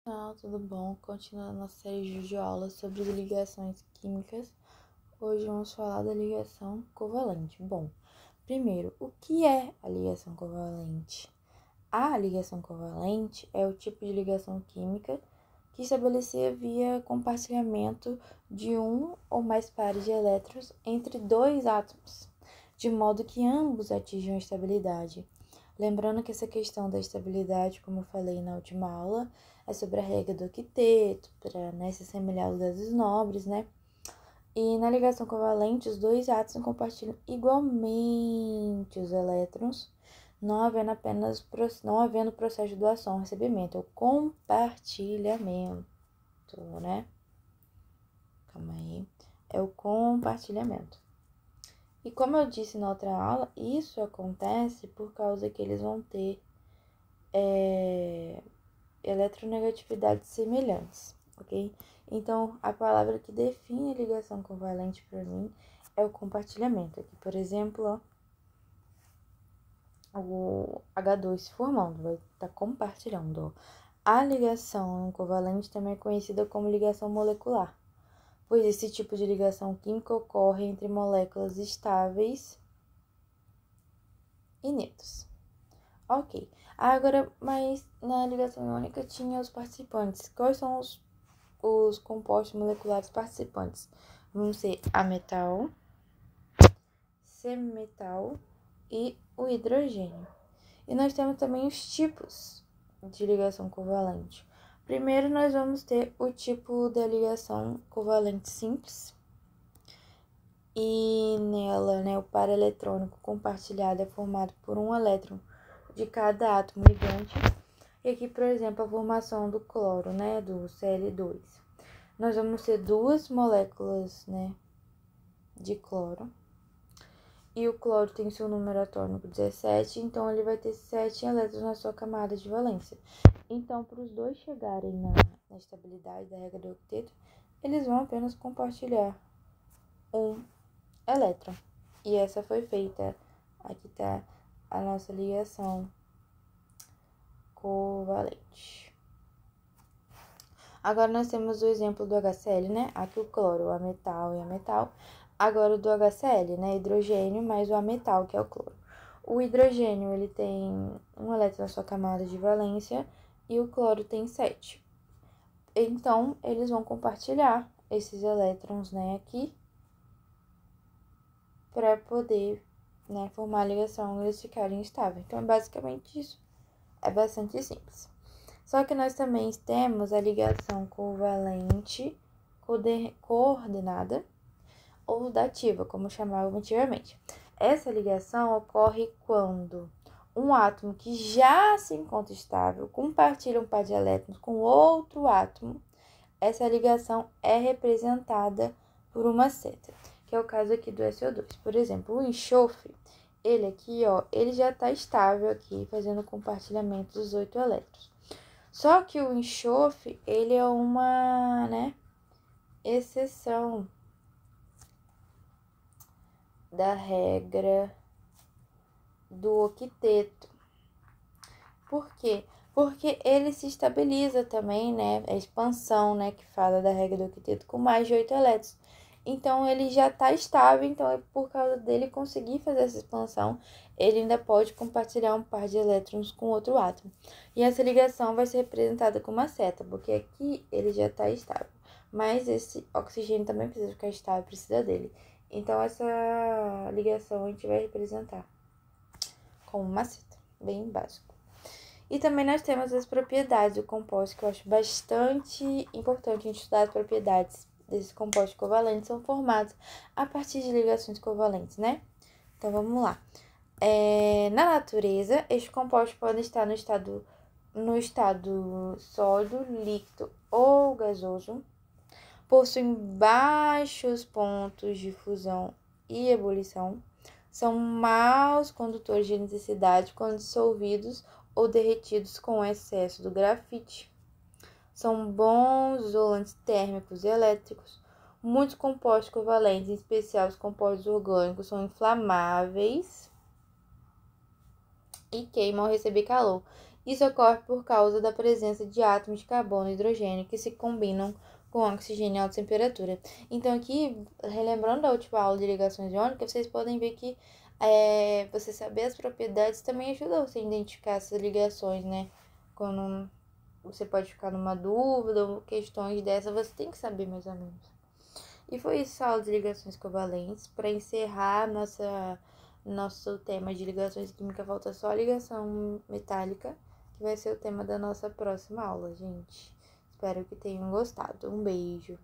Olá, tudo bom? Continuando a nossa série de aulas sobre ligações químicas. Hoje vamos falar da ligação covalente. Bom, primeiro, o que é a ligação covalente? A ligação covalente é o tipo de ligação química que estabelecia via compartilhamento de um ou mais pares de elétrons entre dois átomos, de modo que ambos atinjam a estabilidade. Lembrando que essa questão da estabilidade, como eu falei na última aula, é sobre a regra do octeto, para se assemelhar aos gases nobres, né? E na ligação covalente, os dois átomos compartilham igualmente os elétrons, não havendo processo de doação, recebimento, é o compartilhamento, né? Calma aí. É o compartilhamento. E como eu disse na outra aula, isso acontece por causa que eles vão ter eletronegatividades semelhantes, ok? Então, a palavra que define a ligação covalente para mim é o compartilhamento. Aqui, por exemplo, ó, o H2 se formando, vai estar compartilhando. A ligação covalente também é conhecida como ligação molecular, pois esse tipo de ligação química ocorre entre moléculas estáveis e neutras. Ok. Agora, mas na ligação iônica tinha os participantes. Quais são os compostos moleculares participantes? Vão ser a metal, semimetal e o hidrogênio. E nós temos também os tipos de ligação covalente. Primeiro, nós vamos ter o tipo da ligação covalente simples. E nela, né, o par eletrônico compartilhado é formado por um elétron de cada átomo ligante. E aqui, por exemplo, a formação do cloro, né, do Cl2. Nós vamos ter duas moléculas, né, de cloro. E o cloro tem seu número atômico 17, então ele vai ter 7 elétrons na sua camada de valência. Então, para os dois chegarem na estabilidade da regra do octeto, eles vão apenas compartilhar um elétron. E essa foi feita. Aqui está a nossa ligação covalente. Agora nós temos o exemplo do HCl, né? Aqui o cloro, o ametal e a metal. Agora o do HCl, né? Hidrogênio mais o ametal, que é o cloro. O hidrogênio, ele tem um elétron na sua camada de valência e o cloro tem 7. Então, eles vão compartilhar esses elétrons, né, aqui, para poder, né, formar a ligação e eles ficarem estáveis. Então, é basicamente isso. É bastante simples. Só que nós também temos a ligação covalente coordenada ou dativa, como chamavam antigamente. Essa ligação ocorre quando um átomo que já se encontra estável compartilha um par de elétrons com outro átomo. Essa ligação é representada por uma seta, que é o caso aqui do SO2. Por exemplo, o enxofre, ele aqui, ó, ele já está estável aqui, fazendo compartilhamento dos 8 elétrons. Só que o enxofre, ele é uma, né, exceção da regra do octeto. Por quê? Porque ele se estabiliza também, né, a expansão, né, que fala da regra do octeto com mais de 8 elétrons. Então, ele já está estável, então é por causa dele conseguir fazer essa expansão, ele ainda pode compartilhar um par de elétrons com outro átomo. E essa ligação vai ser representada com uma seta, porque aqui ele já está estável. Mas esse oxigênio também precisa ficar estável, precisa dele. Então, essa ligação a gente vai representar com uma seta, bem básico. E também nós temos as propriedades do composto, que eu acho bastante importante a gente estudar as propriedades desses compostos covalentes, são formados a partir de ligações covalentes, né? Então, vamos lá. Na natureza, estes compostos podem estar no estado sólido, líquido ou gasoso, possuem baixos pontos de fusão e ebulição, são maus condutores de eletricidade quando dissolvidos ou derretidos com excesso do grafite. São bons isolantes térmicos e elétricos. Muitos compostos covalentes, em especial os compostos orgânicos, são inflamáveis e queimam ao receber calor. Isso ocorre por causa da presença de átomos de carbono e hidrogênio que se combinam com oxigênio em alta temperatura. Então, aqui, relembrando a última aula de ligações iônicas, vocês podem ver que você saber as propriedades também ajuda você a identificar essas ligações, né? Quando você pode ficar numa dúvida ou questões dessas, você tem que saber mais ou menos. E foi isso, a aula de ligações covalentes. Para encerrar nosso tema de ligações químicas, falta só a ligação metálica, que vai ser o tema da nossa próxima aula, gente. Espero que tenham gostado. Um beijo.